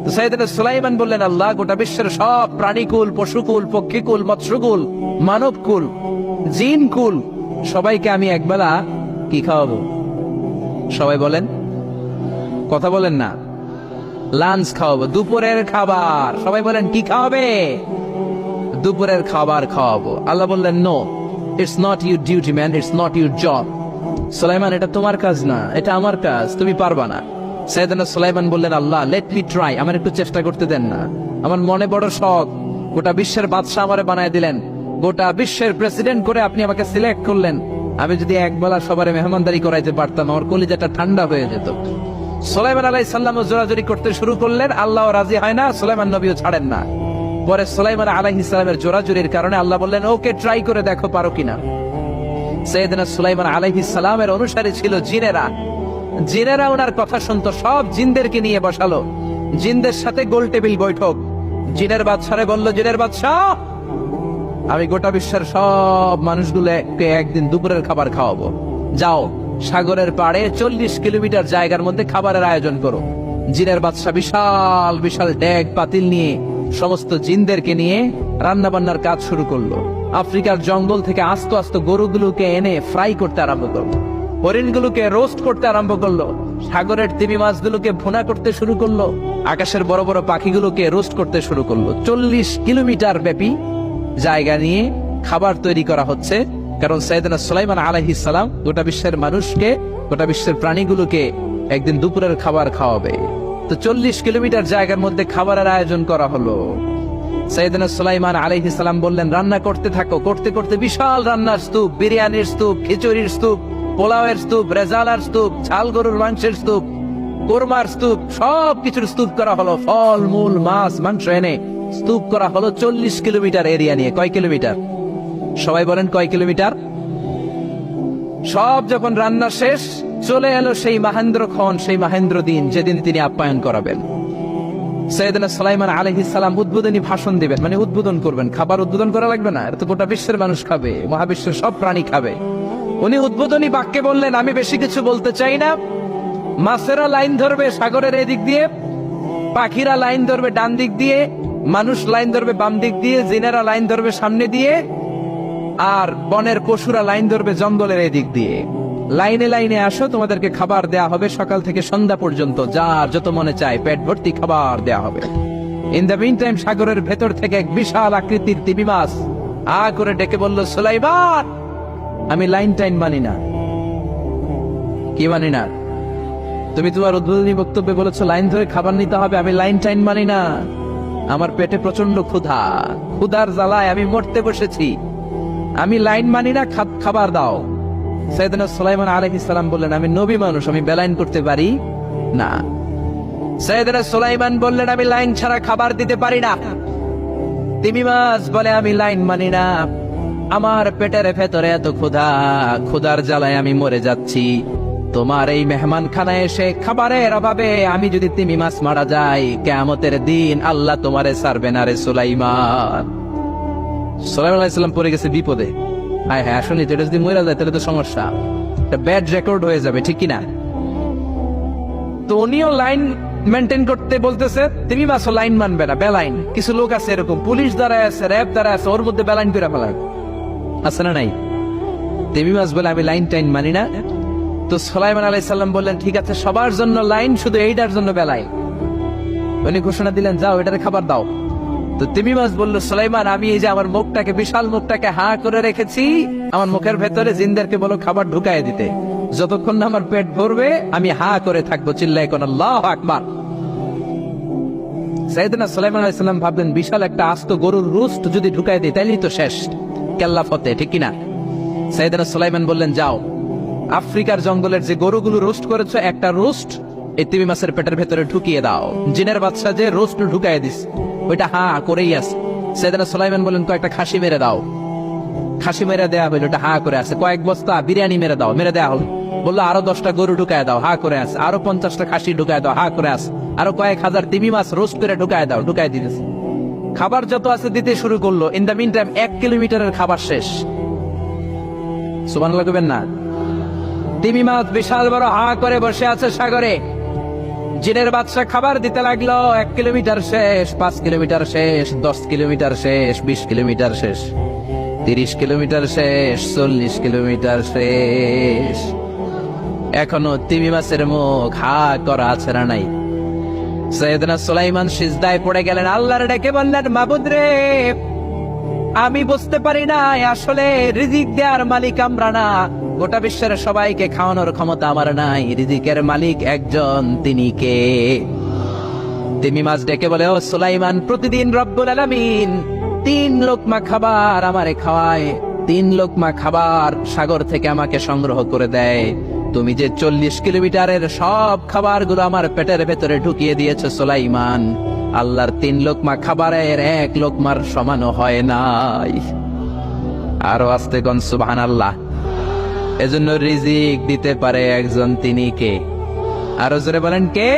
তো সাইয়েদনা সুলাইমান বললেন, আল্লাহ, গোটা বিশ্বের সব প্রাণীকুল, পশুকুল, পক্ষীকুল, মৎস্যকুল, মানবকুল, জিনকুল সবাইকে আমি একবেলা কি খাওয়াবো? সবাই বলেন, কথা বলেন না। লাঞ্চ খাওয়াবো, দুপুরের খাবার। সবাই বলেন, কি খাওয়াবে? দুপুরের খাবার খাওয়াবো। আল্লাহ বললেন, no, it's not your duty man, it's not your job. সুলাইমান, এটা তোমার কাজ না, এটা আমার কাজ, তুমি পারবা না। সাইয়েদনা সুলাইমান বললেন, আল্লাহ, লেট মি ট্রাই, আমার একটু চেষ্টা করতে দেন না। আমার মনে বড় শখ, গোটা বিশ্বের বাদশাহ আমারে বানায় দিলেন, গোটা বিশ্বের প্রেসিডেন্ট করে আপনি আমাকে সিলেক্ট করলেন। আমি যদি একবেলা সবারে মেহমানদারি করাইতে পারতাম, আমার কলিজাটা ঠান্ডা হয়ে যেত। সুলাইমান আলাইহিস সালাম জোরাজুরি করতে শুরু করলেন, আল্লাহ রাজি হয় না, সুলাইমান নবীও ছাড়েন না। পরে সুলাইমান আলাইহিস সালামের জোরাজুরির কারণে আল্লাহ বললেন, ওকে, ট্রাই করে দেখো পারো কিনা। সাইয়েদনা সুলাইমান আলাইহিস সালামের অনুসারী ছিল জিনেরা। জিনেরা ওনার কথা শুনতো, সব জিনদেরকে নিয়ে বসালো, জিনদের সাথে গোল টেবিল বৈঠক। জিনের বাদশারে বলল, জিনের বাদশাহ, আমি গোটা বিশ্বের সব মানুষগুলোকে একদিন দুপুরের খাবার খাওয়াবো। যাও, সাগরের পাড়ে 40 কিলোমিটার জায়গার মধ্যে খাবারের আয়োজন করো। জিনের বাদশাহ বিশাল বিশাল ডেক পাতিল নিয়ে সমস্ত জিনদেরকে নিয়ে রান্না বান্নার কাজ শুরু করলো। আফ্রিকার জঙ্গল থেকে আস্ত আস্ত গরুগুলোকে এনে ফ্রাই করতে আরম্ভ করলো, হরিণগুলোকে রোস্ট করতে আরম্ভ করলো, সাগরের তিমি মাছগুলোকে ভুনা করতে শুরু করলো, আকাশের বড় বড় পাখিগুলোকে রোস্ট করতে শুরু করলো। 40 কিলোমিটার ব্যাপী জায়গা নিয়ে খাবার তৈরি করা হচ্ছে, কারণ সাইয়েদনা সুলাইমান আলাইহিস সালাম গোটা বিশ্বের মানুষকে, গোটা বিশ্বের প্রাণীগুলোকে একদিন দুপুরের খাবার খাওয়াবে। তো 40 কিলোমিটার জায়গার মধ্যে খাবারের আয়োজন করা হলো। সাইয়েদনা সুলাইমান আলাইহিস সালাম বললেন, রান্না করতে থাকো। করতে করতে বিশাল রান্নার স্তূপ, বিরিয়ানির স্তূপ, খিচুড়ির স্তূপ, পোলাওয়ের স্তূপ, রেজালার স্তূপ, ঝাল গরুর মাংসের স্তূপ, কোরমার স্তূপ, সব কিছুর স্তূপ করা হলো। ফল মূল মাছ মাংস এনে স্তূপ করা হলো 40 কিলোমিটার এরিয়া নিয়ে। কয় কিলোমিটার? সবাই বলেন, কয় কিলোমিটার? সব যখন রান্না শেষ, চলে এলো সেই মাহেন্দ্রক্ষণ, সেই মাহেন্দ্র দিন, যেদিন তিনি আপ্যায়ন করাবেন। সাইয়েদনা সুলাইমান আলাইহিস সালাম উদ্বোধনী ভাষণ দিবেন, মানে উদ্বোধন করবেন। খাবার উদ্বোধন করা লাগবে না, এটা তো গোটা বিশ্বের মানুষ খাবে, মহাবিশ্বের সব প্রাণী খাবে। উনি উদ্বোধনী বাক্যে বললেন, আমি বেশি কিছু বলতে চাই না। মাছেরা লাইন ধরবে সাগরের এদিক দিয়ে, পাখিরা লাইন ধরবে ডান দিক দিয়ে, মানুষ লাইন ধরবে বাম দিক দিয়ে, জিনেরা লাইন ধরবে সামনে দিয়ে, আর বনের পশুরা লাইন ধরবে জঙ্গলের এদিক দিয়ে। লাইনে লাইনে আসো, তোমাদেরকে খাবার দেয়া হবে সকাল থেকে সন্ধ্যা পর্যন্ত, যার যত মনে চায় পেট ভর্তি খাবার দেয়া হবে। ইন দ্য মিন টাইম সাগরের ভেতর থেকে এক বিশাল আকৃতির তিমি মাছ আ করে ডেকে বলল, সুলাইমান, আমি লাইন টাইন মানি না। কি মানি না? তুমি তোমার উদ্বোধনী বক্তব্যে বলেছো লাইন ধরে খাবার নিতে হবে, আমি লাইন টাইন মানি না। আমার পেটে প্রচন্ড ক্ষুধা, ক্ষুধার জ্বালায় আমি মরতে বসেছি, আমি লাইন মানি না, খাবার দাও। সাইয়েদনা সুলাইমান আলাইহিস সালাম বললেন, আমি নবী মানুষ, আমি বেলাইন করতে পারি না। সাইয়েদনা সুলাইমান বললেন, আমি লাইন ছাড়া খাবার দিতে পারি না। তিমি মাছ বলে, আমি লাইন মানি না, আমার পেটের ভেতরে এত ক্ষুধা, ক্ষুধার জ্বালায় আমি মরে যাচ্ছি। তোমার এই মেহমান খানায় এসে খাবারের অভাবে আমি যদি তিমি মাছ মারা যাই, কিয়ামতের দিন আল্লাহ তোমারে ছাড়বে না রে সুলাইমান। সুলাইমান আলাইহিস সালাম পড়ে গেছে বিপদে। হ্যাঁ হ্যাঁ, আসলে এটা যদি মরে যায় তাহলে তো সমস্যা, একটা ব্যাড রেকর্ড হয়ে যাবে, ঠিক কিনা? তো উনিও লাইন মেনটেন করতে বলতেছে, তিমি মাছও লাইন মানবে না, বেলাইন। কিছু লোক আছে এরকম, পুলিশ দ্বারা আছে, র্যাব দ্বারা আছে, ওর মধ্যে বেলাইন করে ফেলার আছে না নাই? তিমি মাছ বলে, আমি লাইন টাইন মানি না। তো সুলাইমান আলাইহিস সালাম বললেন, ঠিক আছে, সবার জন্য লাইন, শুধু এইটার জন্য বেলাইন। উনি ঘোষণা দিলেন, যাও, এটারে খাবার দাও। তো তিমি মাছ বলল, সুলাইমান, আমি এই যে আমার মুখটাকে, বিশাল মুখটাকে হা করে রেখেছি, আমার মুখের ভেতরে জিনদেরকে বলো খাবার ঢুকায় দিতে, যতক্ষণ না আমার পেট ভরবে আমি হা করে থাকবো, চিল্লায় কোন আল্লাহু আকবার। সাইয়েদনা সুলাইমান আলাইহিস সালাম ভাবলেন, বিশাল একটা আস্ত গরুর রোস্ট যদি ঢুকায় দিই তাইলেই তো শেষ, কেল্লা ফতে, ঠিক কিনা? সাইয়েদনা সুলাইমান বললেন, যাও, আফ্রিকার জঙ্গলের যে গরুগুলো রোস্ট করেছো, একটা রোস্ট এই তিমি মাছের পেটের ভেতরে ঢুকিয়ে দাও। জিনের বাদশা যে রোস্ট ঢুকায় দিস, ওইটা হা করেই আছে। সাইয়েদনা সুলাইমান বলেন, কয়েকটা খাসি মেরে দাও। খাসি মেরে দেয়া হইলো, ওটা হা করে আছে। কয়েক বস্তা বিরিয়ানি মেরে দাও, মেরে দেয়া হলো। বললো, আরো 10টা গরু ঢুকায় দাও, হা করে আছে। আরো 50টা খাসি ঢুকায় দাও, হা করে আছে। আরো কয়েক হাজার তিমি মাছ রোস্ট করে ঢুকায় দাও, ঢুকায় দিতেছে। খাবার যত আছে দিতে শুরু করলো। ইন দ্য মিন টাইম 1 কিলোমিটারের খাবার শেষ। সুবহানাল্লাহ কইবেন না? তিমি মাছ বিশাল বড় হা করে বসে আছে সাগরে। জিনের বাদশা খাবার দিতে লাগলো। 1 কিলোমিটার শেষ, 5 কিলোমিটার শেষ, 10 কিলোমিটার শেষ, 20 কিলোমিটার শেষ, 30 কিলোমিটার শেষ, 40 কিলোমিটার শেষ। এখনো তিমি মাছের মুখ হা করা আছে না নাই? সৈয়দনা সুলাইমান সিজদায় পড়ে গেলেন, আল্লাহর ডেকে বললেন, মাবুদ রে, আমি বুঝতে পারি না আসলে রিজিক দেওয়ার মালিক আমরা না, গোটা বিশ্বের সবাইকে খাওয়ানোর ক্ষমতা আমার নাই, রিজিকের মালিক একজন, তিনি কে? তিমি মাছ ডেকে বলে, ও সুলাইমান, প্রতিদিন রব্বুল আলামিন 3 লোকমা খাবার আমারে খাওয়ায়, 3 লোকমা খাবার সাগর থেকে আমাকে সংগ্রহ করে দেয়। তুমি যে 40 কিলোমিটারের সব খাবারগুলো আমার পেটের ভেতরে ঢুকিয়ে দিয়েছো সুলাইমান, আল্লাহর 3 লোকমা খাবারের 1 লোকমার সমানও হয় নাই। আরো আস্তে কোন সুবহানাল্লাহ। এজন্য রিজিক দিতে পারে একজন, তিনি কে? আরো জোরে বলেন, কে?